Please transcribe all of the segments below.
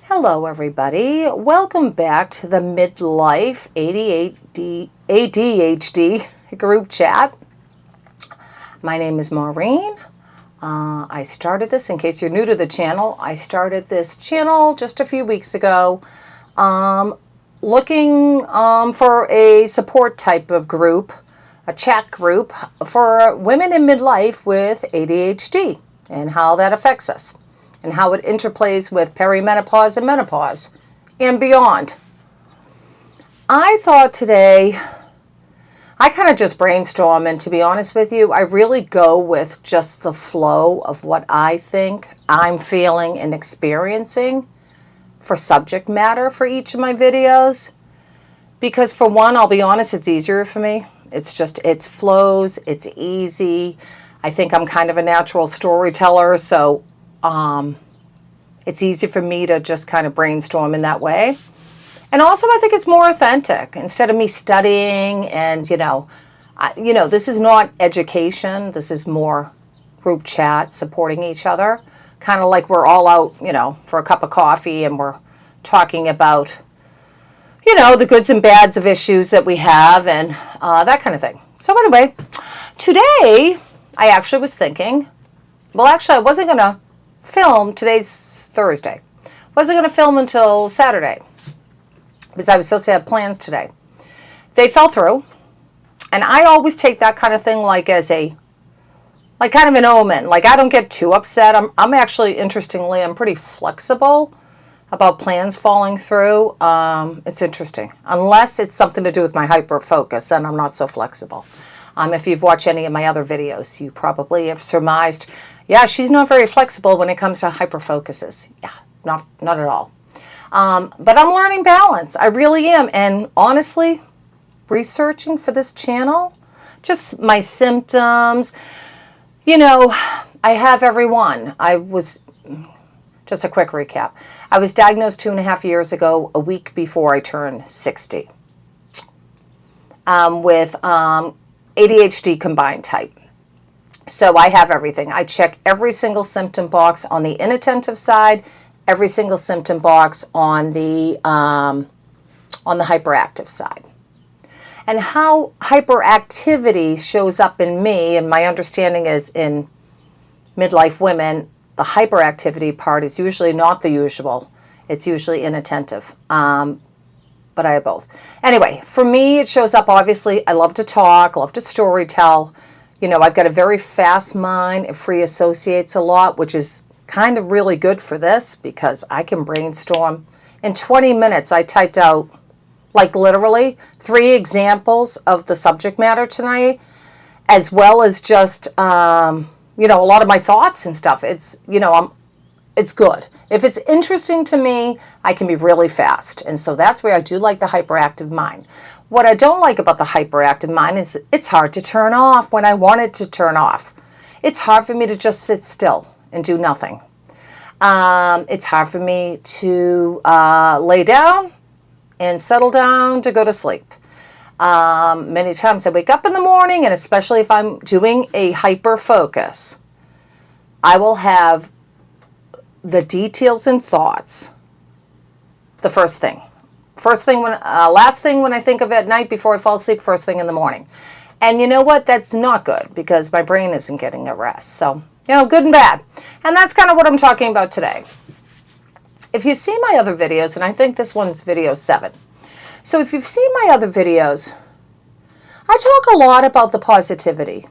Hello everybody, welcome back to the Midlife ADHD group chat. My name is Maureen. I started this, in case you're new to the channel, I started this channel just a few weeks ago looking for a support type of group, a chat group for women in midlife with ADHD and how that affects us, and how it interplays with perimenopause and menopause and beyond. I thought today, I kind of just brainstorm, and to be honest with you, I really go with just the flow of what I think I'm feeling and experiencing for subject matter for each of my videos. Because for one, I'll be honest, it's easier for me. It flows, it's easy. I think I'm kind of a natural storyteller, so it's easy for me to just kind of brainstorm in that way. And also I think it's more authentic instead of me studying and, this is not education. This is more group chat, supporting each other. Kind of like we're all out, for a cup of coffee and we're talking about, the goods and bads of issues that we have and that kind of thing. So anyway, today I actually was thinking, I wasn't going to film. Today's Thursday. Wasn't going to film until Saturday because I was supposed to have plans today. They fell through, and I always take that kind of thing as kind of an omen. I don't get too upset. I'm actually, interestingly, I'm pretty flexible about plans falling through. It's interesting, unless it's something to do with my hyperfocus, and I'm not so flexible. If you've watched any of my other videos, you probably have surmised, yeah, she's not very flexible when it comes to hyperfocuses. Yeah, not at all. But I'm learning balance. I really am. And honestly, researching for this channel, just my symptoms, I have every one. Just a quick recap. I was diagnosed 2.5 years ago, a week before I turned 60, with ADHD combined type. So I have everything. I check every single symptom box on the inattentive side, every single symptom box on the hyperactive side. And how hyperactivity shows up in me, and my understanding is in midlife women, the hyperactivity part is usually not the usual. It's usually inattentive. But I have both. Anyway, for me, it shows up, obviously, I love to talk, love to storytell. I've got a very fast mind. It free associates a lot, which is kind of really good for this because I can brainstorm. In 20 minutes, I typed out, literally 3 examples of the subject matter tonight, as well as just, a lot of my thoughts and stuff. It's good. If it's interesting to me, I can be really fast. And so that's where I do like the hyperactive mind. What I don't like about the hyperactive mind is it's hard to turn off when I want it to turn off. It's hard for me to just sit still and do nothing. It's hard for me to lay down and settle down to go to sleep. Many times I wake up in the morning, and especially if I'm doing a hyperfocus, I will have the details and thoughts the last thing when I think of it at night before I fall asleep, first thing in the morning. And you know what? That's not good because my brain isn't getting a rest. So, good and bad. And that's kind of what I'm talking about today. If you see my other videos, and I think this one's video 7. So if you've seen my other videos, I talk a lot about the positivity.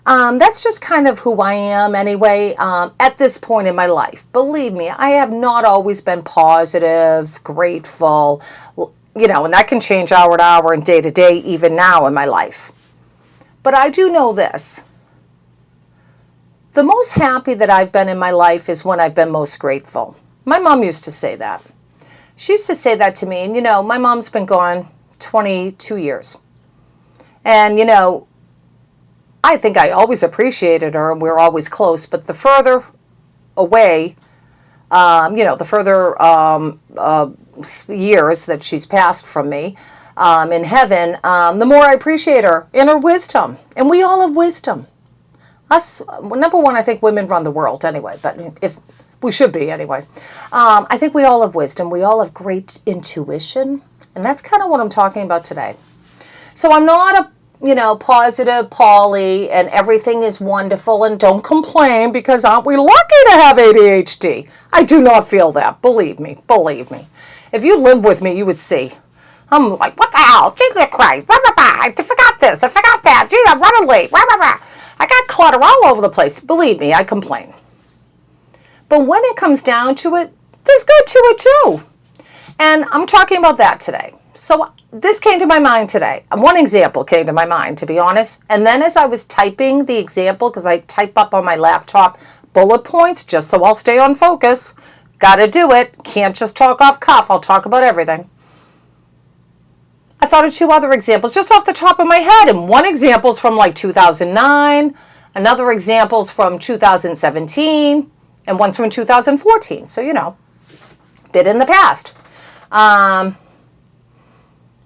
That's just kind of who I am anyway, at this point in my life. Believe me, I have not always been positive, grateful, and that can change hour to hour and day to day, even now in my life. But I do know this. The most happy that I've been in my life is when I've been most grateful. My mom used to say that. She used to say that to me, and my mom's been gone 22 years. And, I think I always appreciated her, and we were always close. But the further away, the further years that she's passed from me in heaven, the more I appreciate her and her wisdom. And we all have wisdom. Number one, I think women run the world anyway. But We should be anyway. I think we all have wisdom. We all have great intuition. And that's kind of what I'm talking about today. So I'm not a, positive Polly and everything is wonderful and don't complain because aren't we lucky to have ADHD? I do not feel that. Believe me. If you live with me, you would see. I'm like, what the hell? Jesus Christ. I forgot this. I forgot that. Gee, I'm running late. I got clutter all over the place. Believe me, I complain. But when it comes down to it, there's good to it too. And I'm talking about that today. So this came to my mind today. One example came to my mind, to be honest. And then as I was typing the example, because I type up on my laptop bullet points just so I'll stay on focus. Got to do it. Can't just talk off cuff. I'll talk about everything. I thought of two other examples just off the top of my head. And one example is from like 2009. Another example is from 2017. And one's from 2014. So, bit in the past.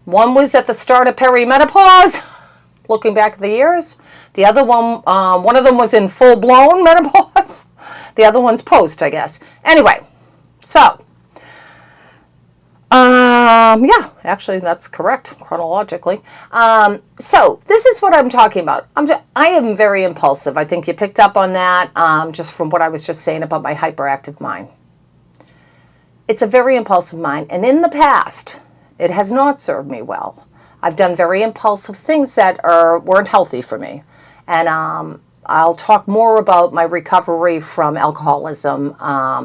One was at the start of perimenopause, looking back at the years. The other one of them was in full-blown menopause. The other one's post, I guess. Anyway, so, yeah, actually that's correct chronologically. So this is what I'm talking about. I am very impulsive. I think you picked up on that just from what I was just saying about my hyperactive mind. It's a very impulsive mind, and in the past, it has not served me well. I've done very impulsive things that weren't healthy for me, and I'll talk more about my recovery from alcoholism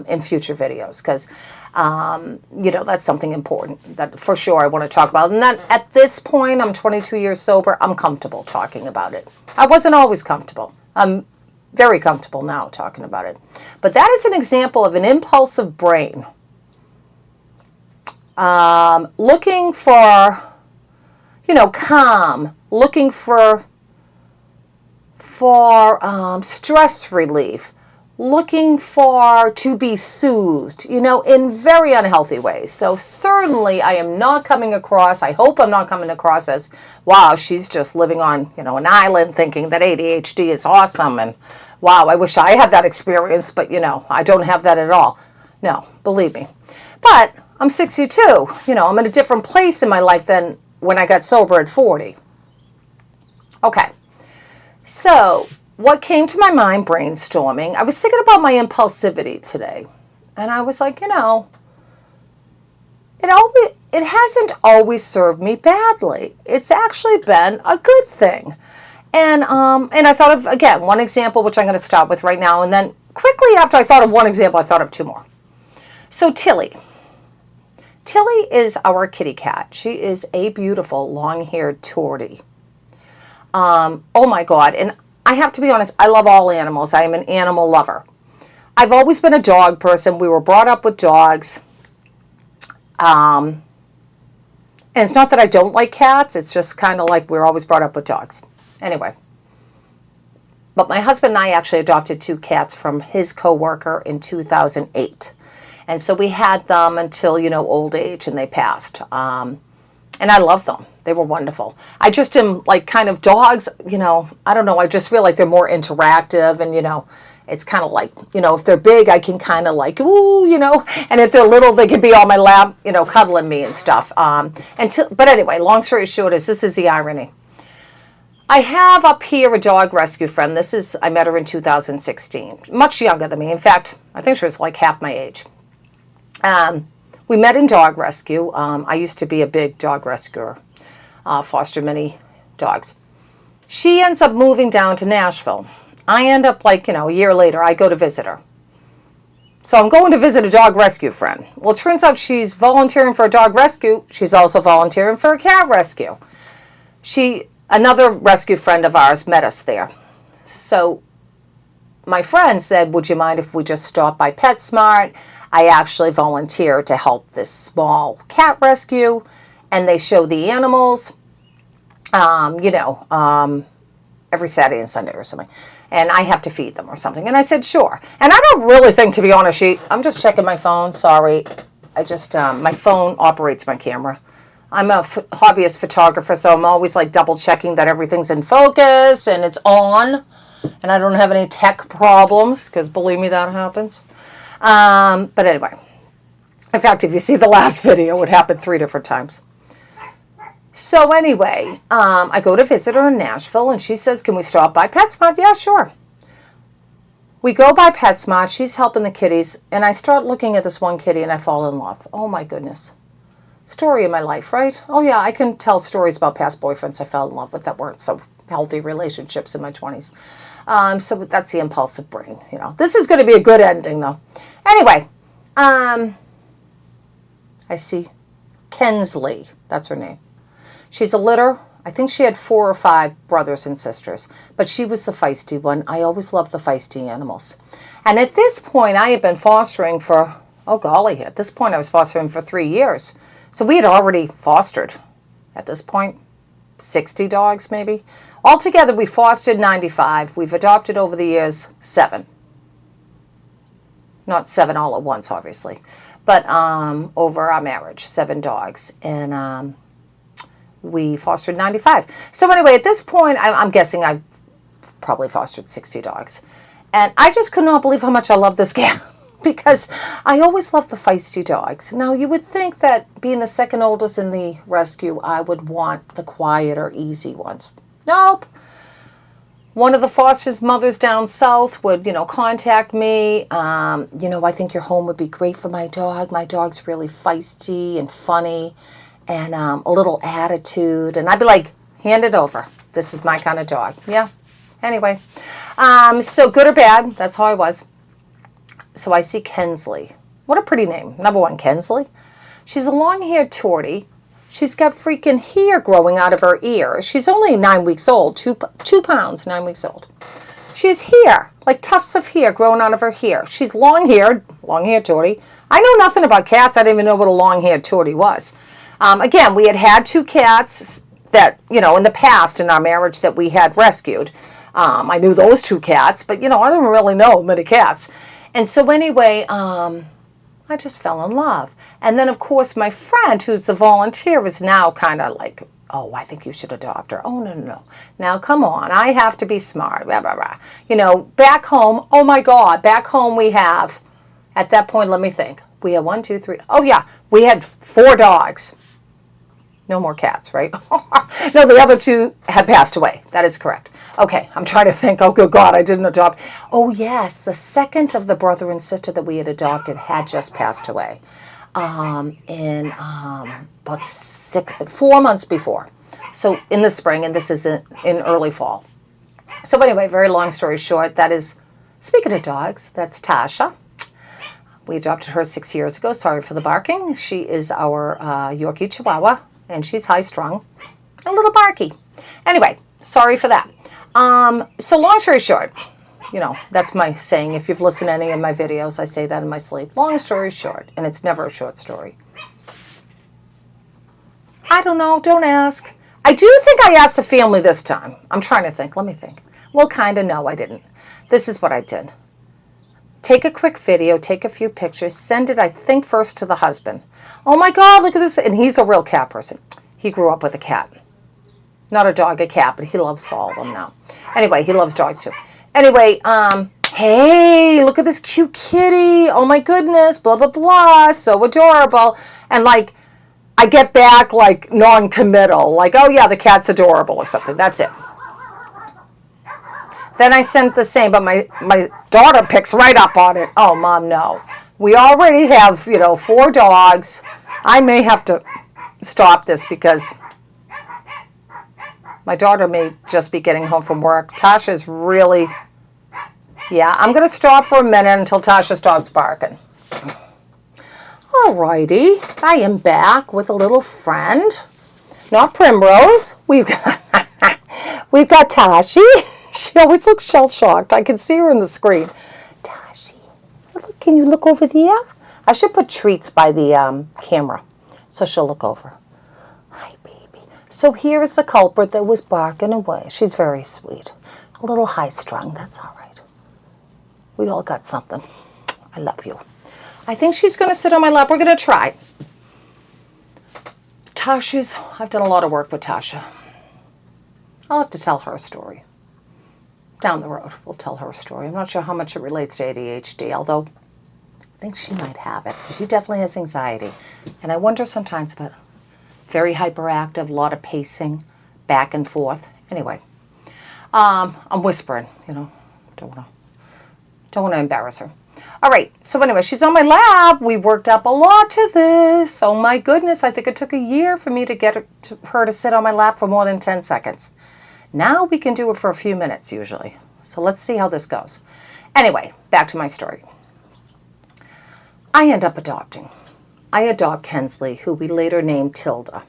in future videos because, that's something important that for sure I want to talk about. And then at this point, I'm 22 years sober. I'm comfortable talking about it. I wasn't always comfortable. I'm very comfortable now talking about it. But that is an example of an impulsive brain. Looking for, calm, looking for stress relief, looking to be soothed, in very unhealthy ways. So certainly I am not coming across, I hope I'm not coming across as, wow, she's just living on, an island thinking that ADHD is awesome. And wow, I wish I had that experience, but, I don't have that at all. No, believe me. But I'm 62. I'm in a different place in my life than when I got sober at 40. Okay. So what came to my mind brainstorming, I was thinking about my impulsivity today. And I was like, it hasn't always served me badly. It's actually been a good thing. And I thought of, again, one example, which I'm going to start with right now. And then quickly after I thought of one example, I thought of two more. So Tilly is our kitty cat. She is a beautiful long-haired tortie. Oh my God. And I have to be honest, I love all animals. I am an animal lover. I've always been a dog person. We were brought up with dogs. And it's not that I don't like cats. It's just kind of like we were always brought up with dogs. Anyway. But my husband and I actually adopted two cats from his coworker in 2008. And so we had them until, old age, and they passed. And I love them. They were wonderful. I just am like kind of dogs, I don't know. I just feel like they're more interactive and, it's kind of like, if they're big, I can kind of like, ooh, and if they're little, they can be on my lap, cuddling me and stuff. But anyway, long story short is this is the irony. I have up here a dog rescue friend. I met her in 2016, much younger than me. In fact, I think she was like half my age. We met in dog rescue. I used to be a big dog rescuer, foster many dogs. She ends up moving down to Nashville. I end up a year later, I go to visit her. So I'm going to visit a dog rescue friend. Well, it turns out she's volunteering for a dog rescue. She's also volunteering for a cat rescue. Another rescue friend of ours met us there. So my friend said, would you mind if we just stop by PetSmart? I actually volunteer to help this small cat rescue, and they show the animals, every Saturday and Sunday or something, and I have to feed them or something. And I said, sure. And I don't really think, to be honest, I'm just checking my phone. Sorry. My phone operates my camera. I'm a hobbyist photographer, so I'm always like double checking that everything's in focus and it's on, and I don't have any tech problems, because believe me, that happens. But anyway, in fact, if you see the last video, it happened 3 different times. So anyway, I go to visit her in Nashville, and she says, can we stop by PetSmart? Yeah, sure. We go by PetSmart. She's helping the kitties, and I start looking at this one kitty, and I fall in love. Oh, my goodness. Story of my life, right? Oh, yeah, I can tell stories about past boyfriends I fell in love with that weren't so healthy relationships in my 20s. So that's the impulsive brain, you know. This is going to be a good ending, though. Anyway, I see Kensley. That's her name. She's a litter. I think she had 4 or 5 brothers and sisters, but she was the feisty one. I always loved the feisty animals. And at this point, I had been fostering for, oh golly, at this point I was fostering for 3 years. So we had already fostered, at this point, 60 dogs maybe. Altogether, we fostered 95. We've adopted over the years 7. Not 7 all at once, obviously, but over our marriage, 7 dogs. And we fostered 95. So anyway, at this point, I'm guessing I probably fostered 60 dogs. And I just could not believe how much I love this gal. Because I always loved the feisty dogs. Now, you would think that being the second oldest in the rescue, I would want the quieter, easy ones. Nope. One of the foster's mothers down south would, contact me. I think your home would be great for my dog. My dog's really feisty and funny and a little attitude. And I'd be like, hand it over. This is my kind of dog. Yeah. Anyway. So good or bad, that's how I was. So I see Kensley. What a pretty name. Number 1, Kensley. She's a long-haired tortie. She's got freaking hair growing out of her ears. She's only 9 weeks old, 2 pounds, 9 weeks old. She has hair, like tufts of hair growing out of her hair. She's long-haired tortie. I know nothing about cats. I didn't even know what a long-haired tortie was. Again, we had 2 cats that, in the past in our marriage that we had rescued. I knew those 2 cats, but, I didn't really know many cats. And so anyway, I just fell in love. And then, of course, my friend, who's the volunteer, is now kind of like, oh, I think you should adopt her. Oh, no. Now, come on. I have to be smart. Blah, blah, blah. Back home, oh, my God. Back home we have, at that point, let me think. We had 1, 2, 3. Oh, yeah. We had 4 dogs. No more cats, right? No, the other 2 had passed away. That is correct. Okay, I'm trying to think. Oh, good God, I didn't adopt. Oh, yes, the second of the brother and sister that we had adopted had just passed away in about 4 months before. So in the spring, and this is in early fall. So anyway, very long story short, that is, speaking of dogs, that's Tasha. We adopted her 6 years ago. Sorry for the barking. She is our Yorkie-Chihuahua, and she's high-strung, a little barky. Anyway, sorry for that. So long story short, that's my saying. If you've listened to any of my videos, I say that in my sleep. Long story short, and it's never a short story. I don't know. Don't ask. I do think I asked the family this time. I'm trying to think. Let me think. Well, kind of no, I didn't. This is what I did. Take a quick video, take a few pictures, send it, I think, first to the husband. Oh my God, look at this. And he's a real cat person. He grew up with a cat. Not a dog, a cat, but he loves all of them now. Anyway, he loves dogs too. Anyway, hey, look at this cute kitty. Oh my goodness, blah, blah, blah. So adorable. And like, I get back like non-committal. Like, oh yeah, the cat's adorable or something. That's it. Then I sent the same, but my daughter picks right up on it. Oh, Mom, no. We already have, 4 dogs. I may have to stop this because my daughter may just be getting home from work. Tasha's really, I'm going to stop for a minute until Tasha stops barking. All righty. I am back with a little friend. Not Primrose. We've got Tasha. She always looks shell-shocked. I can see her in the screen. Tasha, can you look over there? I should put treats by the camera so she'll look over. Hi, baby. So here is the culprit that was barking away. She's very sweet. A little high-strung. That's all right. We all got something. I love you. I think she's going to sit on my lap. We're going to try. I've done a lot of work with Tasha. I'll have to tell her a story. Down the road, we'll tell her a story. I'm not sure how much it relates to ADHD, although think she might have it. She definitely has anxiety. And I wonder sometimes about very hyperactive, a lot of pacing, back and forth. Anyway, I'm whispering, don't want to embarrass her. All right, so anyway, she's on my lap. We've worked up a lot to this. Oh my goodness, I think it took a year for me to get her to sit on my lap for more than 10 seconds. Now we can do it for a few minutes usually. So let's see how this goes. Anyway, back to my story. I end up adopting. I adopt Kensley, who we later named Tilda.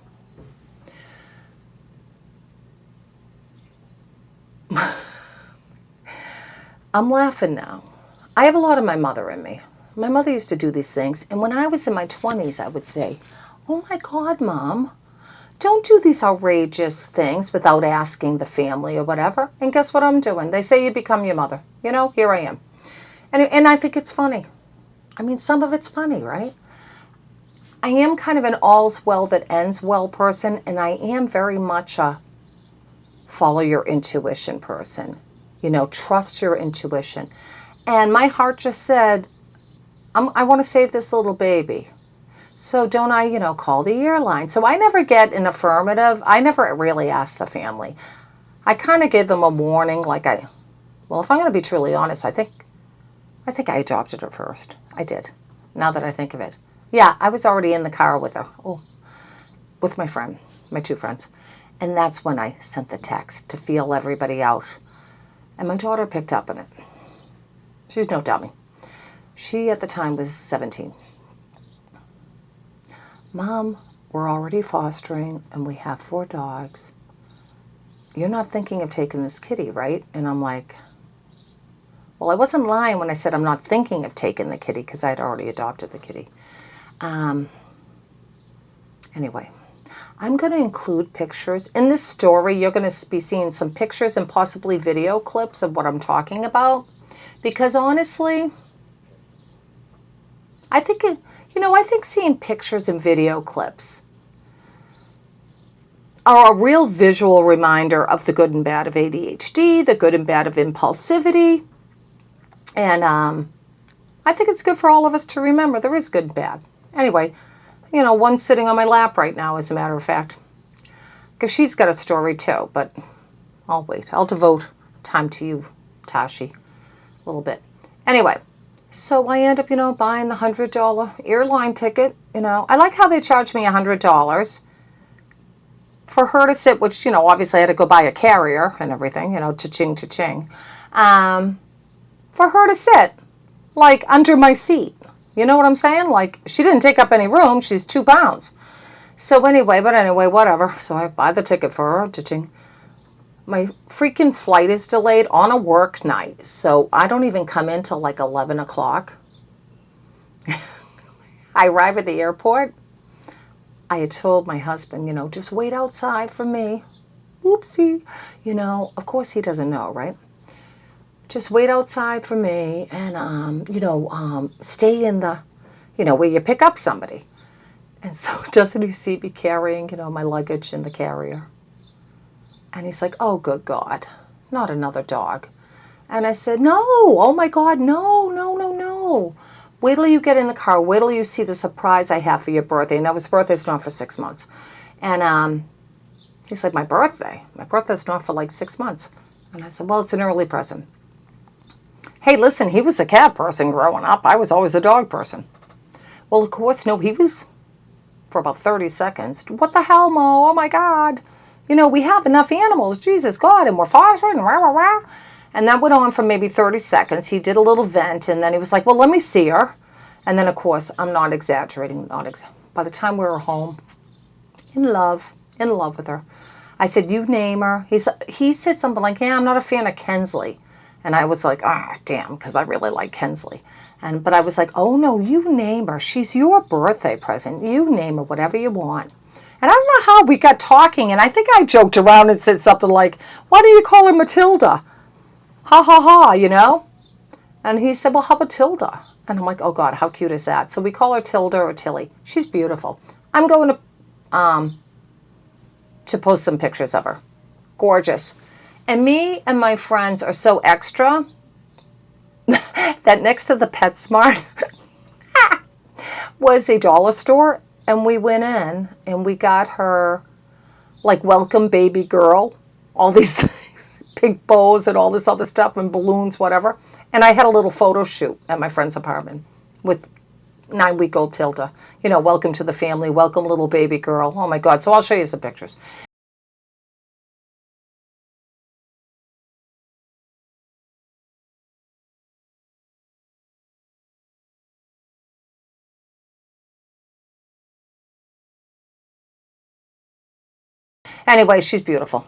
I'm laughing now. I have a lot of my mother in me. My mother used to do these things, and when I was in my 20s, I would say, "Oh my God, Mom, don't do these outrageous things without asking the family or whatever." And guess what I'm doing? They say you become your mother. Here I am. And I think it's funny. I mean, some of it's funny, right? I am kind of an all's well that ends well person, and I am very much a follow your intuition person. Trust your intuition. And my heart just said, I want to save this little baby. So don't I, call the airline. So I never get an affirmative. I never really ask the family. I kind of give them a warning, if I'm going to be truly honest, I think I adopted her first. I did, now that I think of it. Yeah, I was already in the car with her. With my friend, my two friends. And that's when I sent the text to feel everybody out. And my daughter picked up on it. She's no dummy. She, at the time, was 17. "Mom, we're already fostering, and we have 4 dogs. You're not thinking of taking this kitty, right?" And I'm like, well, I wasn't lying when I said I'm not thinking of taking the kitty, because I had already adopted the kitty. Anyway, I'm going to include pictures. In this story, you're going to be seeing some pictures and possibly video clips of what I'm talking about. Because honestly, I think seeing pictures and video clips are a real visual reminder of the good and bad of ADHD, the good and bad of impulsivity. And I think it's good for all of us to remember there is good and bad. Anyway, one's sitting on my lap right now, as a matter of fact. Because she's got a story too, but I'll wait. I'll devote time to you, Tasha, a little bit. Anyway, so I end up, buying the $100 airline ticket. I like how they charge me $100 for her to sit, which, obviously I had to go buy a carrier and everything, cha-ching, cha-ching. For her to sit, under my seat. You know what I'm saying? She didn't take up any room. She's 2 pounds. So anyway, whatever. So I buy the ticket for her, cha-ching. My freaking flight is delayed on a work night, so I don't even come in till 11 o'clock. I arrive at the airport. I had told my husband, just wait outside for me. Oopsie. Of course he doesn't know, right? Just wait outside for me and, stay in the, where you pick up somebody. And so doesn't he see me carrying, my luggage in the carrier? And he's like, "Oh, good God, not another dog." And I said, "No, oh my God, no. Wait till you get in the car. Wait till you see the surprise I have for your birthday." Now, his birthday's not for 6 months. And he's like, "My birthday? My birthday's not for 6 months." And I said, "Well, it's an early present." Hey, listen, he was a cat person growing up. I was always a dog person. Well, of course, no, he was for about 30 seconds. "What the hell, Mo? Oh my God. We have enough animals, Jesus God, and we're fostering, rah, rah, rah." And that went on for maybe 30 seconds. He did a little vent, and then he was like, "Well, let me see her." And then, of course, I'm not exaggerating. By the time we were home, in love with her. I said, "You name her." He said something like, "Yeah, I'm not a fan of Kensley." And I was like, damn, because I really like Kensley. But I was like, "Oh, no, you name her. She's your birthday present. You name her, whatever you want." And I don't know how we got talking, and I think I joked around and said something like, "Why do you call her Matilda? Ha, ha, ha, And he said, "Well, how about Tilda?" And I'm like, "Oh, God, how cute is that?" So we call her Tilda or Tilly. She's beautiful. I'm going to post some pictures of her. Gorgeous. And me and my friends are so extra that next to the PetSmart, was a dollar store, and we went in and we got her like welcome baby girl, all these things, pink bows and all this other stuff and balloons, whatever. And I had a little photo shoot at my friend's apartment with 9-week-old Tilda. You know, welcome to the family, welcome little baby girl. Oh my God. So I'll show you some pictures. Anyway, she's beautiful.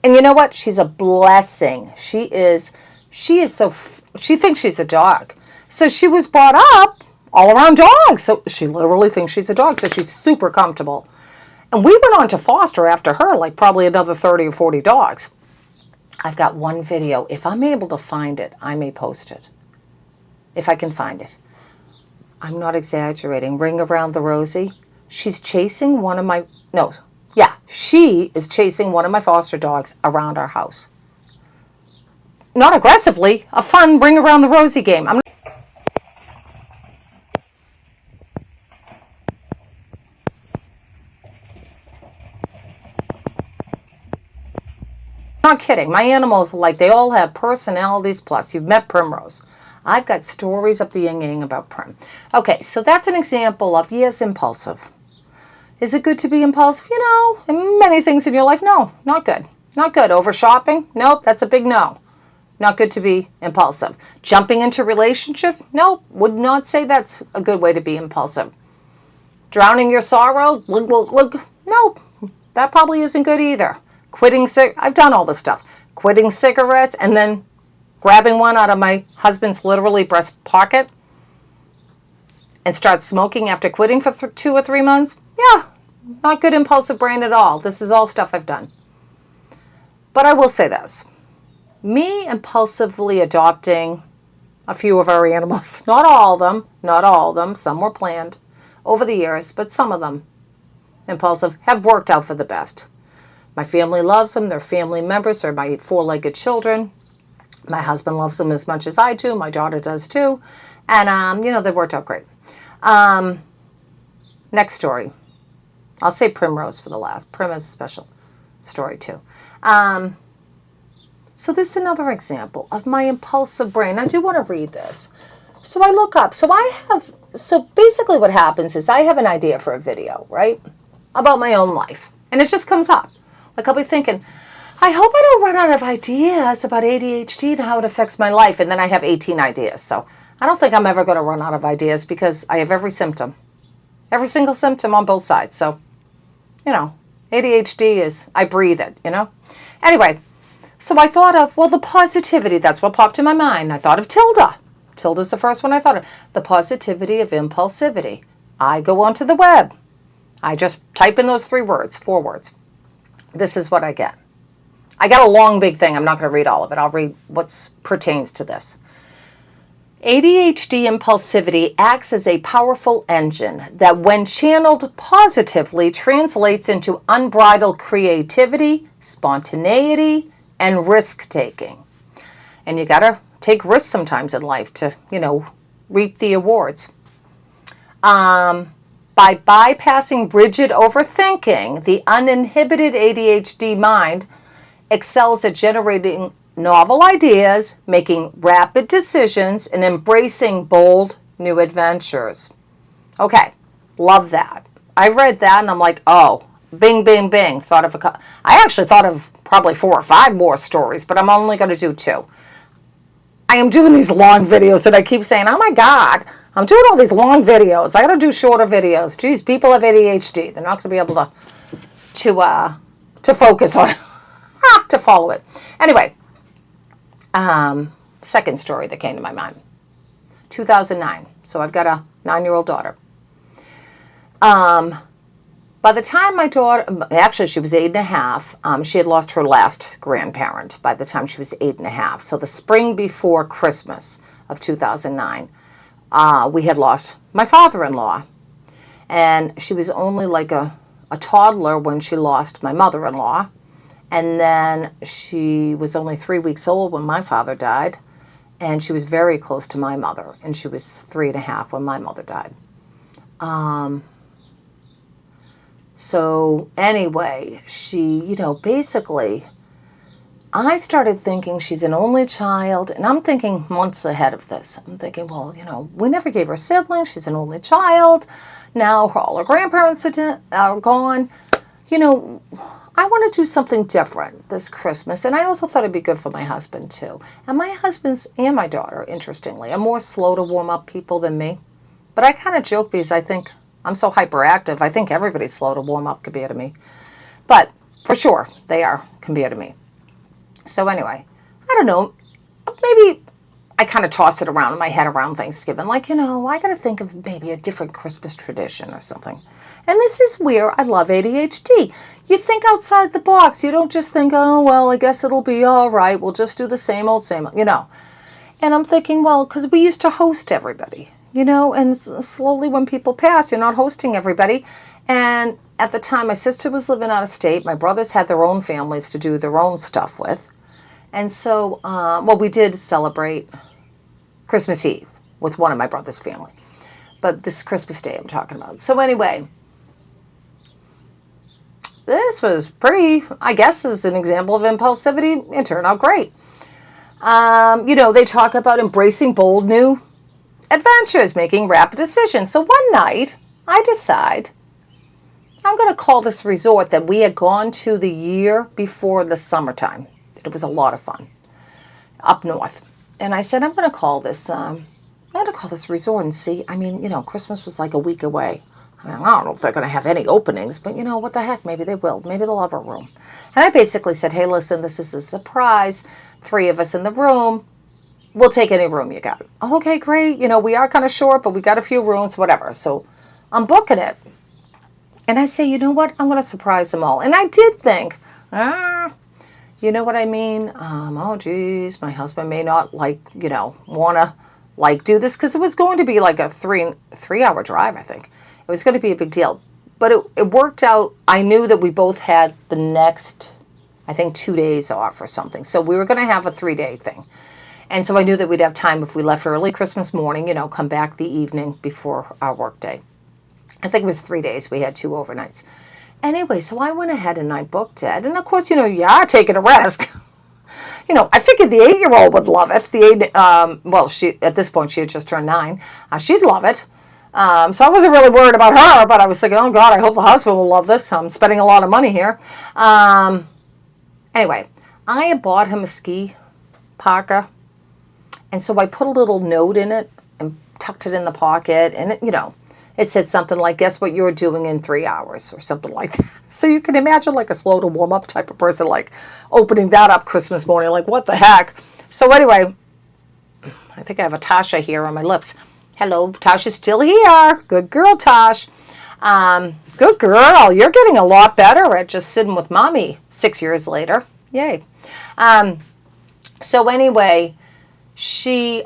And you know what? She's a blessing. She thinks she's a dog. So she was brought up all around dogs. So she literally thinks she's a dog. So she's super comfortable. And we went on to foster after her, like probably another 30 or 40 dogs. I've got one video. If I'm able to find it, I may post it. If I can find it. I'm not exaggerating. Ring Around the Rosie. She's chasing one of my, no, yeah, she is chasing one of my foster dogs around our house. Not aggressively, a fun Ring Around the Rosie game. I'm not kidding. My animals, like, they all have personalities. Plus, you've met Primrose. I've got stories up the yin-yang about Prim. Okay, so that's an example of, yes, impulsive. Is it good to be impulsive? You know, in many things in your life, no, not good. Not good. Over shopping? Nope, that's a big no. Not good to be impulsive. Jumping into relationship? Nope, would not say that's a good way to be impulsive. Drowning your sorrow? Nope, that probably isn't good either. Quitting I've done all this stuff. Quitting cigarettes and then grabbing one out of my husband's literally breast pocket and start smoking after quitting for 2 or 3 months? Yeah, not good impulsive brain at all. This is all stuff I've done. But I will say this. Me impulsively adopting a few of our animals, not all of them, some were planned over the years, but some of them, impulsive, have worked out for the best. My family loves them. They're family members. They're my 4-legged children. My husband loves them as much as I do. My daughter does too. And, they worked out great. Next story. I'll say Primrose for the last. Prim is a special story too. So this is another example of my impulsive brain. I do want to read this. So I look up. So basically what happens is I have an idea for a video, right? About my own life. And it just comes up. Like I'll be thinking, I hope I don't run out of ideas about ADHD and how it affects my life. And then I have 18 ideas. So I don't think I'm ever going to run out of ideas because I have every symptom. Every single symptom on both sides. So, ADHD is, I breathe it, Anyway, so I thought of, the positivity. That's what popped in my mind. I thought of Tilda. Tilda's the first one I thought of. The positivity of impulsivity. I go onto the web. I just type in those 4 words. This is what I get. I got a long, big thing. I'm not going to read all of it. I'll read what pertains to this. ADHD impulsivity acts as a powerful engine that, when channeled positively, translates into unbridled creativity, spontaneity, and risk-taking. And you got to take risks sometimes in life to, reap the awards. By bypassing rigid overthinking, the uninhibited ADHD mind excels at generating novel ideas, making rapid decisions, and embracing bold new adventures. Okay, love that. I read that and I'm like, oh, bing, bing, bing. I actually thought of probably 4 or 5 more stories, but I'm only going to do 2. I am doing these long videos and I keep saying, oh my God, I'm doing all these long videos. I got to do shorter videos. Geez, people have ADHD. They're not going to be able to focus on it, to follow it. Anyway, second story that came to my mind. 2009. So I've got a 9-year-old daughter. By the time my daughter, actually she was 8.5, she had lost her last grandparent by the time she was 8.5. So the spring before Christmas of 2009, we had lost my father-in-law. And she was only like a toddler when she lost my mother-in-law. And then she was only 3 weeks old when my father died. And she was very close to my mother. And she was 3.5 when my mother died. So anyway, she, basically, I started thinking she's an only child, and I'm thinking months ahead of this. I'm thinking, well, we never gave her siblings. She's an only child. Now all her grandparents are gone. I want to do something different this Christmas, and I also thought it'd be good for my husband too. And my husband's and my daughter, interestingly, are more slow to warm up people than me. But I kind of joke because I think I'm so hyperactive. I think everybody's slow to warm up compared to me. But for sure, they are compared to me. So anyway, I don't know. Maybe I kind of toss it around in my head around Thanksgiving. Like, I got to think of maybe a different Christmas tradition or something. And this is where I love ADHD. You think outside the box. You don't just think, oh, well, I guess it'll be all right. We'll just do the same old, And I'm thinking, well, because we used to host everybody, and slowly when people pass, you're not hosting everybody. And at the time, my sister was living out of state. My brothers had their own families to do their own stuff with. And so, we did celebrate Christmas Eve with one of my brother's family. But this is Christmas Day I'm talking about. So anyway, this was pretty, I guess, is an example of impulsivity. It turned out great. They talk about embracing bold new adventures, making rapid decisions. So one night, I decide I'm going to call this resort that we had gone to the year before the summertime. It was a lot of fun up north. And I said, I'm going to call this resort and see. I mean, Christmas was like a week away. I don't know if they're going to have any openings, but what the heck, maybe they will. Maybe they'll have a room. And I basically said, hey, listen, this is a surprise. 3 of us in the room. We'll take any room you got. Oh, okay, great. We are kind of short, but we got a few rooms, whatever. So I'm booking it. And I say, you know what? I'm going to surprise them all. And I did think, you know what I mean? Oh, geez, my husband may not want to do this because it was going to be like a three-hour drive, I think. It was going to be a big deal. But it worked out. I knew that we both had the next, I think, 2 days off or something. So we were going to have a 3-day thing. And so I knew that we'd have time if we left early Christmas morning, come back the evening before our work day. I think it was 3 days. We had 2 overnights. Anyway, so I went ahead and I booked it. And of course, taking a risk. I figured the 8-year-old would love it. She at this point, she had just turned 9. She'd love it. So I wasn't really worried about her, but I was thinking, oh, God, I hope the husband will love this. I'm spending a lot of money here. Anyway, I had bought him a ski parka. And so I put a little note in it and tucked it in the pocket. And, it said something like, guess what you're doing in 3 hours or something like that. So you can imagine like a slow to warm up type of person, like opening that up Christmas morning, like what the heck? So anyway, I think I have a Tasha here on my lips. Hello, Tasha's still here. Good girl, Tosh. Good girl. You're getting a lot better at just sitting with mommy 6 years later. Yay. So anyway, so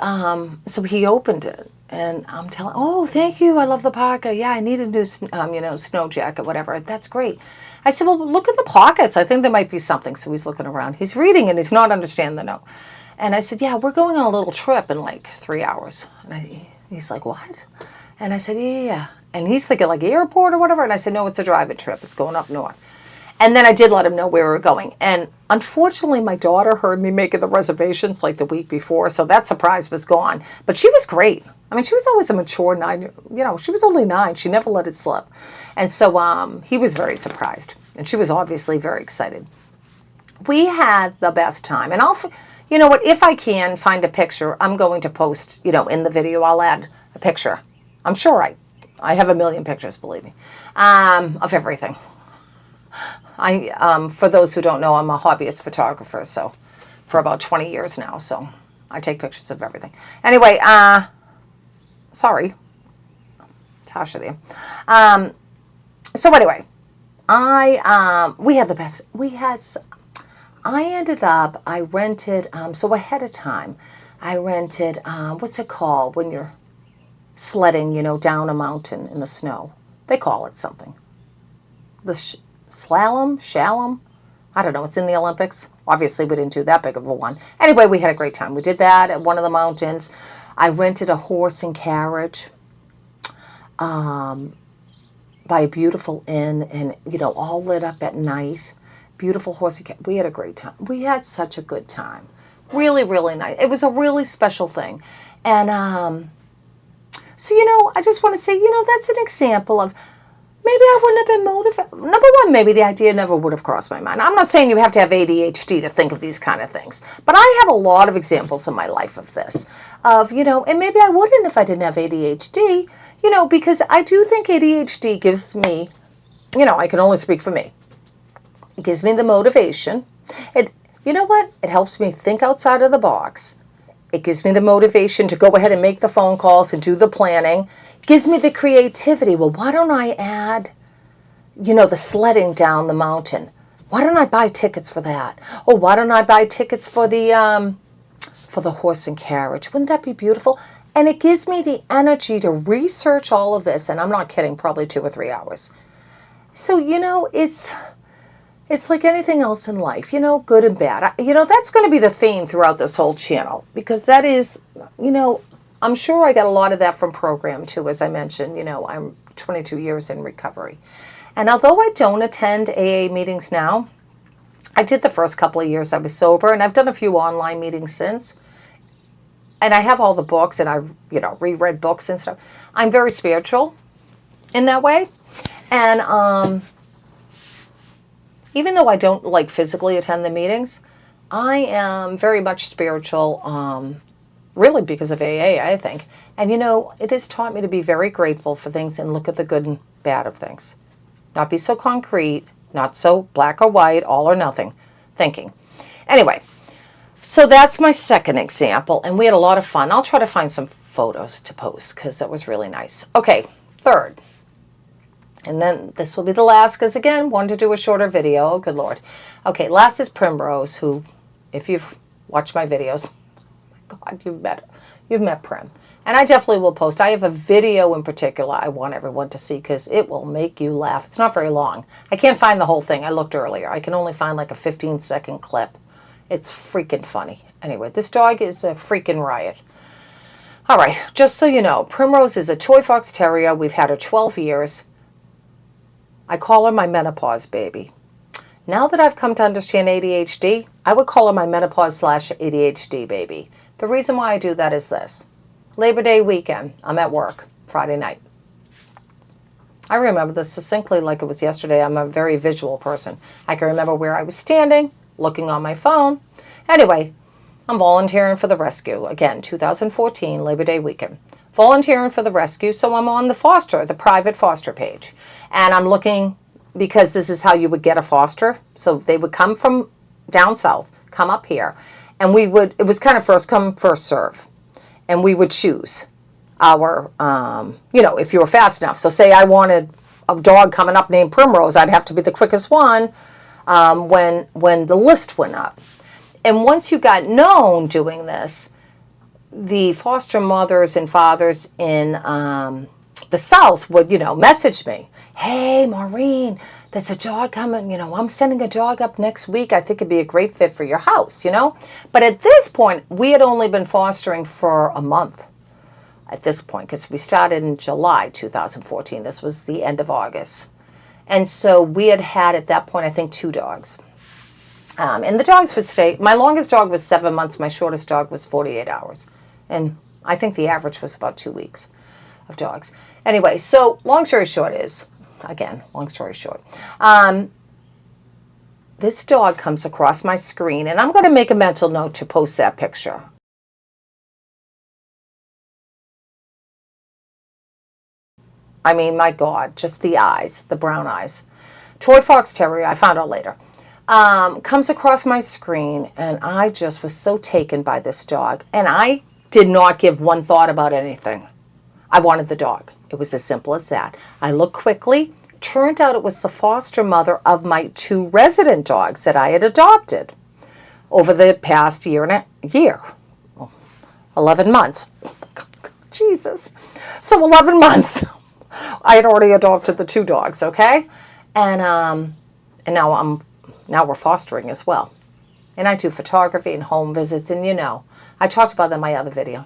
he opened it. And I'm telling, oh, thank you. I love the parka. Yeah, I need a new, snow jacket, whatever. That's great. I said, well, look at the pockets. I think there might be something. So he's looking around. He's reading and he's not understanding the note. And I said, yeah, we're going on a little trip in like 3 hours. And he's like, what? And I said, yeah. And he's thinking like airport or whatever. And I said, no, it's a driving trip. It's going up north. And then I did let him know where we were going. And unfortunately, my daughter heard me making the reservations like the week before. So that surprise was gone. But she was great. I mean, she was always a mature 9. She was only 9. She never let it slip. And so he was very surprised. And she was obviously very excited. We had the best time. And you know what, if I can find a picture, I'm going to post, in the video, I'll add a picture. I'm sure I have a million pictures, believe me, of everything. For those who don't know, I'm a hobbyist photographer, so for about 20 years now, so I take pictures of everything. Anyway, sorry, Tasha there. So anyway, we had the best. I rented, so ahead of time, I rented, what's it called when you're sledding, down a mountain in the snow? They call it something. The slalom? I don't know. It's in the Olympics. Obviously, we didn't do that big of a one. Anyway, we had a great time. We did that at one of the mountains. I rented a horse and carriage. by a beautiful inn and, you know, all lit up at night. Beautiful horsey cat. We had a great time. We had such a good time. Really, really nice. It was a really special thing. And so, you know, I just want to say, you know, that's an example of maybe I wouldn't have been motivated. Number one, maybe the idea never would have crossed my mind. I'm not saying you have to have ADHD to think of these kind of things. But I have a lot of examples in my life of this. Of, you know, and maybe I wouldn't if I didn't have ADHD. You know, because I do think ADHD gives me, you know, I can only speak for me. It gives me the motivation. You know what? It helps me think outside of the box. It gives me the motivation to go ahead and make the phone calls and do the planning. It gives me the creativity. Well, why don't I add, you know, the sledding down the mountain? Why don't I buy tickets for that? Or why don't I buy tickets for the horse and carriage? Wouldn't that be beautiful? And it gives me the energy to research all of this. And I'm not kidding, probably 2 or 3 hours. So, you know, it's like anything else in life, you know, good and bad. You know, that's going to be the theme throughout this whole channel. Because that is, you know, I'm sure I got a lot of that from program too. As I mentioned, you know, I'm 22 years in recovery. And although I don't attend AA meetings now, I did the first couple of years I was sober. And I've done a few online meetings since. And I have all the books, and I've, you know, reread books and stuff. I'm very spiritual in that way. And even though I don't, like, physically attend the meetings, I am very much spiritual, really because of AA, I think. And, you know, it has taught me to be very grateful for things and look at the good and bad of things. Not be so concrete, not so black or white, all or nothing thinking. Anyway. So that's my second example, and we had a lot of fun. I'll try to find some photos to post because that was really nice. Okay, third. And then this will be the last because, again, wanted to do a shorter video. Oh, good Lord. Okay, last is Primrose, who, if you've watched my videos, oh my God, you've met Prim. And I definitely will post. I have a video in particular I want everyone to see because it will make you laugh. It's not very long. I can't find the whole thing. I looked earlier. I can only find like a 15-second clip. It's freaking funny. Anyway, this dog is a freaking riot. All right, just so you know, Primrose is a toy fox terrier. We've had her 12 years. I call her my menopause baby. Now that I've come to understand ADHD, I would call her my menopause/ADHD baby. The reason why I do that is this. Labor Day weekend, I'm at work, Friday night. I remember this succinctly like it was yesterday. I'm a very visual person. I can remember where I was standing, looking on my phone. Anyway, I'm volunteering for the rescue. Again, 2014, Labor Day weekend. Volunteering for the rescue, so I'm on the private foster page. And I'm looking, because this is how you would get a foster. So they would come from down south, come up here. And it was kind of first come, first serve. And we would choose our, you know, if you were fast enough. So say I wanted a dog coming up named Primrose, I'd have to be the quickest one. When the list went up. And once you got known doing this, the foster mothers and fathers in the South would, you know, message me. Hey, Maureen, there's a dog coming, you know, I'm sending a dog up next week. I think it'd be a great fit for your house, you know. But at this point, we had only been fostering for a month at this point because we started in July 2014. This was the end of August. And so we had at that point, I think, 2 dogs. And the dogs would stay. My longest dog was 7 months. My shortest dog was 48 hours. And I think the average was about 2 weeks of dogs. Anyway, so long story short is, again, long story short, this dog comes across my screen. And I'm going to make a mental note to post that picture. I mean, my God, just the eyes, the brown eyes. Toy fox terrier, I found out later, comes across my screen, and I just was so taken by this dog. And I did not give one thought about anything. I wanted the dog. It was as simple as that. I looked quickly. Turned out it was the foster mother of my 2 resident dogs that I had adopted over the past year. 11 months. Jesus. So 11 months. I had already adopted the 2 dogs, okay? And now we're fostering as well. And I do photography and home visits, and you know, I talked about that in my other video.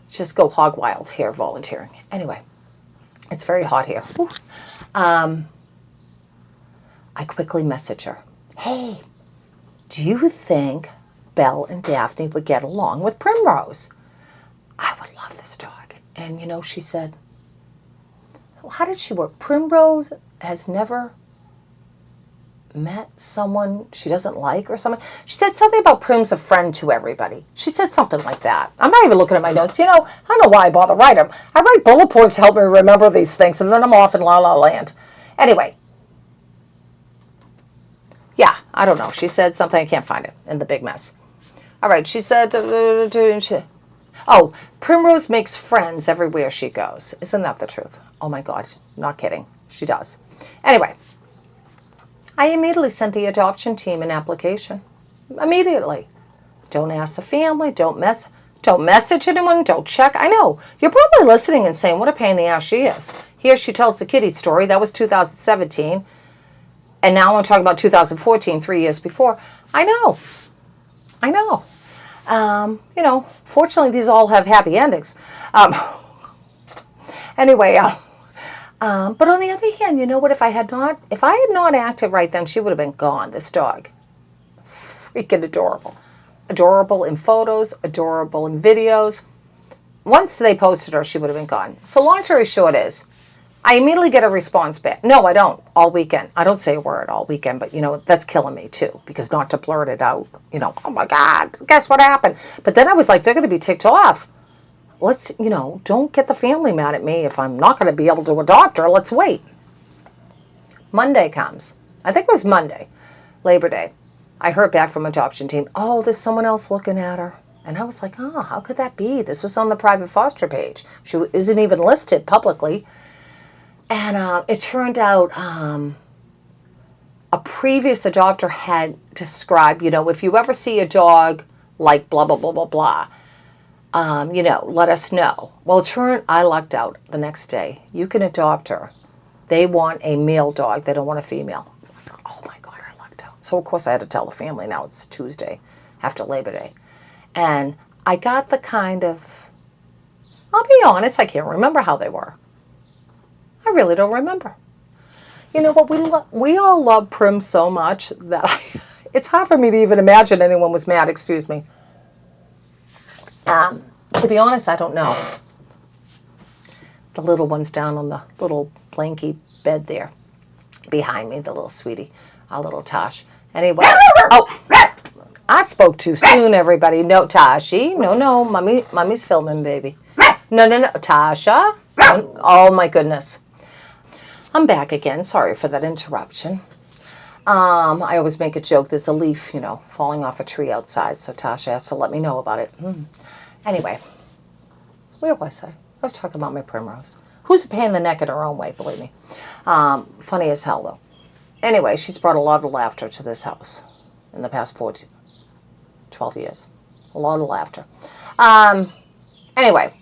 Just go hog wild here volunteering. Anyway, It's very hot here. I quickly message her. Hey, do you think Belle and Daphne would get along with Primrose? I would love this dog. And, she said, well, how did she work? Primrose has never met someone she doesn't like or something. She said something about Prim's a friend to everybody. She said something like that. I'm not even looking at my notes. I don't know why I bother writing them. I write bullet points to help me remember these things, and then I'm off in la la land. Anyway. Yeah, I don't know. She said something. I can't find it in the big mess. All right, she said, Primrose makes friends everywhere she goes. Isn't that the truth? Oh my God, not kidding. She does. Anyway, I immediately sent the adoption team an application. Immediately. Don't ask the family. Don't message anyone. Don't check. I know. You're probably listening and saying, what a pain in the ass she is. Here she tells the kitty story. That was 2017. And now I'm talking about 2014, 3 years before. I know. Fortunately, these all have happy endings. Anyway, but on the other hand, you know what? If I had not acted right, then she would have been gone. This dog, freaking adorable, adorable in photos, adorable in videos. Once they posted her, she would have been gone. So long story short is, I immediately get a response back. No, I don't. All weekend. I don't say a word all weekend, but, that's killing me, too. Because not to blurt it out, oh, my God, guess what happened? But then I was like, they're going to be ticked off. Let's, don't get the family mad at me if I'm not going to be able to adopt her. Let's wait. Monday comes. I think it was Monday, Labor Day. I heard back from adoption team, oh, there's someone else looking at her. And I was like, oh, how could that be? This was on the private foster page. She isn't even listed publicly. And it turned out a previous adopter had described, if you ever see a dog like blah, blah, blah, blah, blah, let us know. Well, I lucked out the next day. You can adopt her. They want a male dog. They don't want a female. Oh, my God, I lucked out. So, of course, I had to tell the family. Now it's Tuesday after Labor Day. And I got the I'll be honest, I can't remember how they were. I really don't remember. You know what? We all love Prim so much that it's hard for me to even imagine anyone was mad. Excuse me. To be honest, I don't know. The little one's down on the little blanky bed there behind me, the little sweetie, our little Tosh. Anyway, I spoke too soon, everybody. No, Tashi. No, mommy's filming, baby. No, Tasha. Oh, my goodness. I'm back again. Sorry for that interruption. I always make a joke. There's a leaf, falling off a tree outside, so Tasha has to let me know about it. Anyway, where was I? I was talking about my Primrose. Who's a pain in the neck in her own way, believe me. Funny as hell, though. Anyway, she's brought a lot of laughter to this house in the past 12 years. A lot of laughter. Anyway.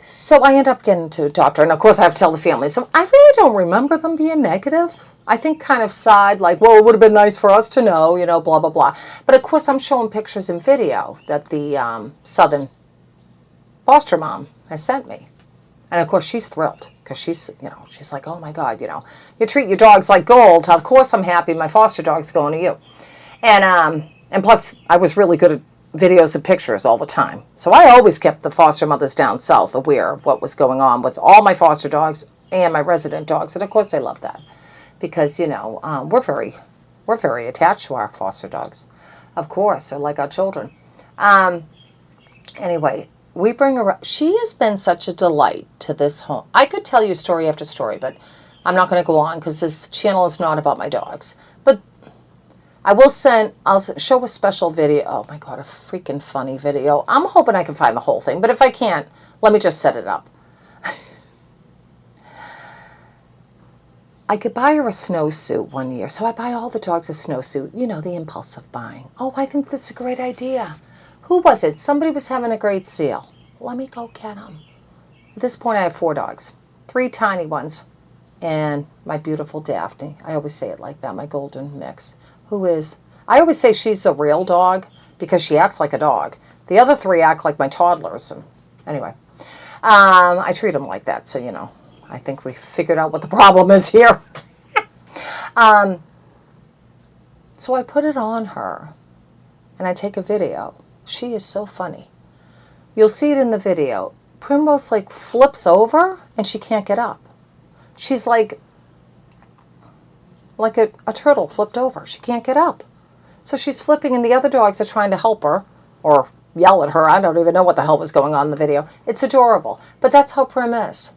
So I end up getting to a doctor, and of course I have to tell the family. So I really don't remember them being negative. I think kind of side, like, well, it would have been nice for us to know, blah, blah, blah. But of course I'm showing pictures and video that the Southern foster mom has sent me. And of course she's thrilled because she's like, oh my God, you treat your dogs like gold. Of course I'm happy my foster dog's going to you. And plus I was really good at videos and pictures all the time. So I always kept the foster mothers down south aware of what was going on with all my foster dogs and my resident dogs. And of course they love that because, we're very attached to our foster dogs. Of course, they're like our children. Anyway, we bring her up. She has been such a delight to this home. I could tell you story after story, but I'm not going to go on because this channel is not about my dogs. But I'll show a special video. Oh my God, a freaking funny video. I'm hoping I can find the whole thing, but if I can't, let me just set it up. I could buy her a snowsuit one year, so I buy all the dogs a snowsuit. The impulsive buying. Oh, I think this is a great idea. Who was it? Somebody was having a great sale. Let me go get them. At this point, I have 4 dogs. 3 tiny ones, and my beautiful Daphne. I always say it like that, my golden mix. I always say she's a real dog because she acts like a dog. The other 3 act like my toddlers. And anyway, I treat them like that, so I think we figured out what the problem is here. So I put it on her, and I take a video. She is so funny. You'll see it in the video. Primrose like flips over, and she can't get up. She's like a turtle flipped over. She can't get up. So she's flipping, and the other dogs are trying to help her or yell at her. I don't even know what the hell was going on in the video. It's adorable. But that's how Prim is.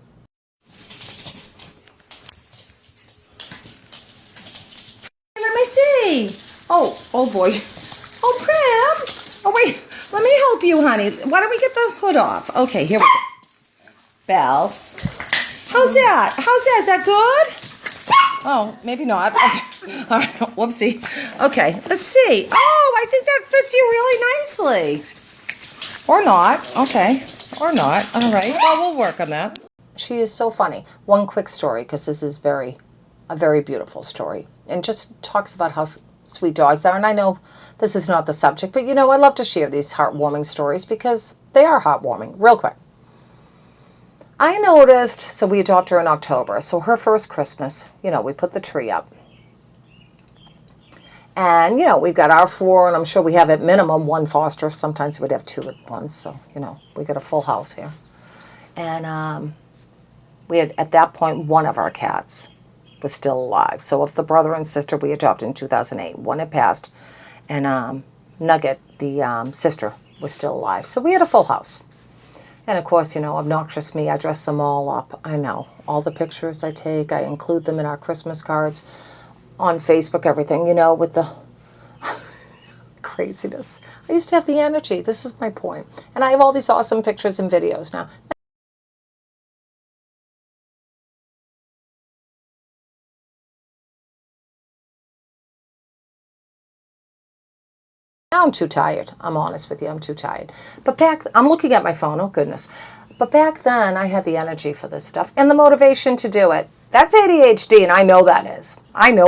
Let me see. Oh boy. Oh, Prim. Oh, wait. Let me help you, honey. Why don't we get the hood off? Okay, here we go. Belle. How's that? Is that good? Oh, maybe not. Okay. All right. Whoopsie. Okay, let's see. Oh, I think that fits you really nicely. Or not. Okay. Or not. All right. Well, we'll work on that. She is so funny. One quick story, because this is a very beautiful story. And just talks about how sweet dogs are. And I know this is not the subject, but I love to share these heartwarming stories because they are heartwarming. Real quick. I noticed, so we adopted her in October. So her first Christmas, we put the tree up. And, we've got our 4, and I'm sure we have at minimum 1 foster. Sometimes we'd have 2 at once. So, we got a full house here. And we had, at that point, one of our cats was still alive. So of the brother and sister we adopted in 2008, one had passed. And Nugget, the sister, was still alive. So we had a full house. And of course, obnoxious me, I dress them all up. I know. All the pictures I take, I include them in our Christmas cards, on Facebook, everything, with the craziness. I used to have the energy. This is my point. And I have all these awesome pictures and videos now. Now I'm too tired. I'm honest with you. I'm too tired. But I'm looking at my phone. Oh, goodness. But back then, I had the energy for this stuff and the motivation to do it. That's ADHD, and I know that is. And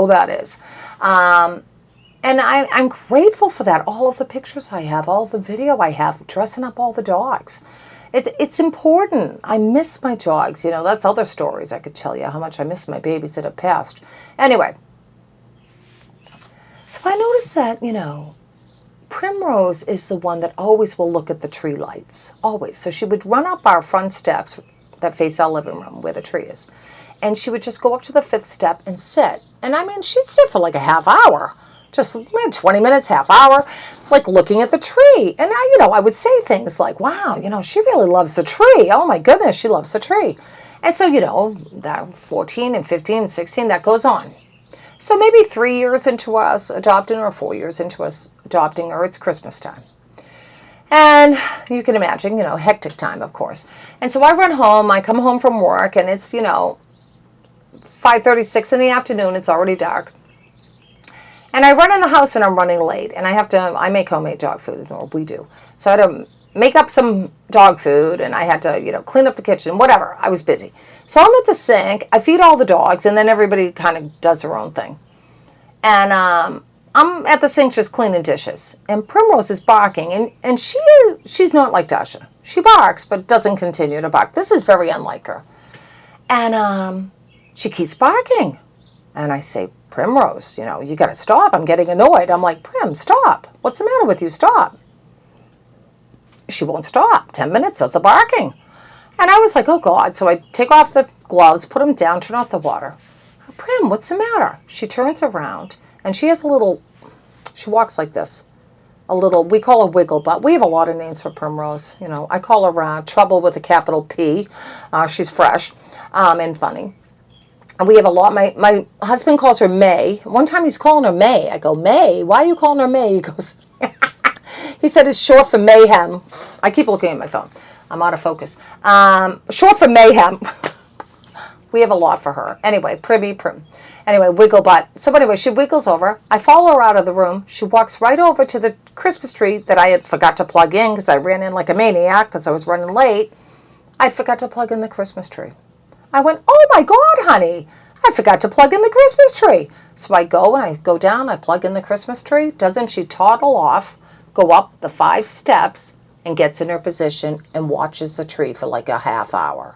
I'm grateful for that. All of the pictures I have, all the video I have, dressing up all the dogs. It's important. I miss my dogs. That's other stories I could tell you, how much I miss my babies that have passed. Anyway, so I noticed that, Primrose is the one that always will look at the tree lights, always. So she would run up our front steps that face our living room where the tree is, and she would just go up to the 5th step and sit. And she'd sit for like a half hour, just 20 minutes, half hour, like looking at the tree. And I would say things like, wow, she really loves the tree. Oh my goodness, she loves the tree. And so, that 14 and 15 and 16, that goes on. So maybe 3 years into us adopting her, or 4 years into us adopting her, it's Christmas time. And you can imagine, hectic time, of course. And so I run home, I come home from work, and it's, 5:36 in the afternoon, it's already dark. And I run in the house and I'm running late. And I make homemade dog food, or we do. So I had to make up some dog food, and I had to, clean up the kitchen, whatever. I was busy. So I'm at the sink, I feed all the dogs, and then everybody kind of does their own thing. And I'm at the sink just cleaning dishes. And Primrose is barking, and she's not like Tasha. She barks, but doesn't continue to bark. This is very unlike her. And she keeps barking. And I say, Primrose, you got to stop. I'm getting annoyed. I'm like, Prim, stop. What's the matter with you? Stop. She won't stop. 10 minutes of the barking. And I was like, oh, God. So I take off the gloves, put them down, turn off the water. Prim, what's the matter? She turns around, and she has she walks like this. We call her Wiggle Butt. We have a lot of names for Primrose. I call her Trouble with a capital P. She's fresh and funny. And we have a lot. My husband calls her May. One time he's calling her May. I go, May? Why are you calling her May? He goes, he said it's short for mayhem. I keep looking at my phone. I'm out of focus. Short for mayhem. We have a lot for her. Anyway, Prim. Anyway, Wiggle Butt. So anyway, she wiggles over. I follow her out of the room. She walks right over to the Christmas tree that I had forgot to plug in because I ran in like a maniac because I was running late. I forgot to plug in the Christmas tree. I went, oh my God, honey, I forgot to plug in the Christmas tree. So I go down, I plug in the Christmas tree. Doesn't she toddle off, go up the 5 steps, and gets in her position and watches the tree for like a half hour.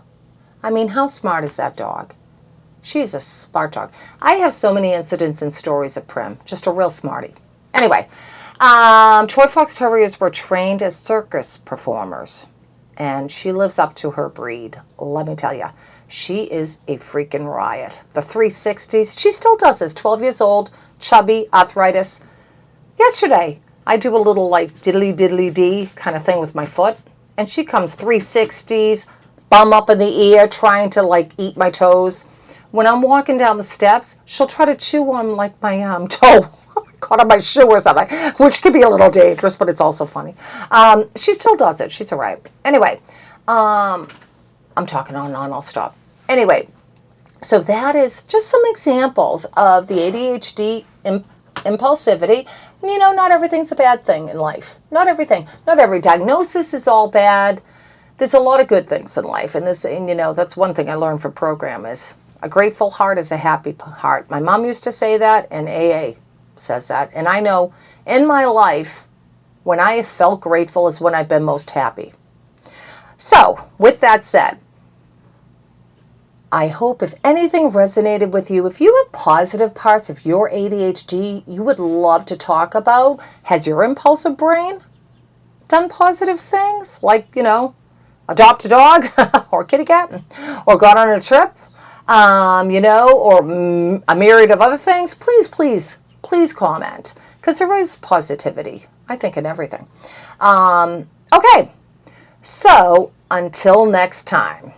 I mean, how smart is that dog? She's a smart dog. I have so many incidents and stories of Prim. Just a real smarty. Anyway, Toy Fox Terriers were trained as circus performers. And she lives up to her breed. Let me tell you, she is a freaking riot. The 360s, she still does this. 12 years old, chubby, arthritis. Yesterday, I do a little like diddly-diddly-dee kind of thing with my foot. And she comes 360s, bum up in the ear, trying to like eat my toes. When I'm walking down the steps, she'll try to chew on like my toe. Caught on my shoe or something, which could be a little dangerous, but it's also funny. She still does it. She's all right. Anyway, I'm talking on and on. I'll stop. Anyway, so that is just some examples of the ADHD impulsivity. And, you know, not everything's a bad thing in life. Not everything. Not every diagnosis is all bad. There's a lot of good things in life. And you know, that's one thing I learned from program is a grateful heart is a happy heart. My mom used to say that, and AA says that. And I know in my life, when I have felt grateful is when I've been most happy. So, with that said, I hope if anything resonated with you, if you have positive parts of your ADHD you would love to talk about, has your impulsive brain done positive things? Like, you know, adopt a dog or kitty cat or gone on a trip, you know, or a myriad of other things, please comment, because there is positivity, I think, in everything. Okay, so until next time.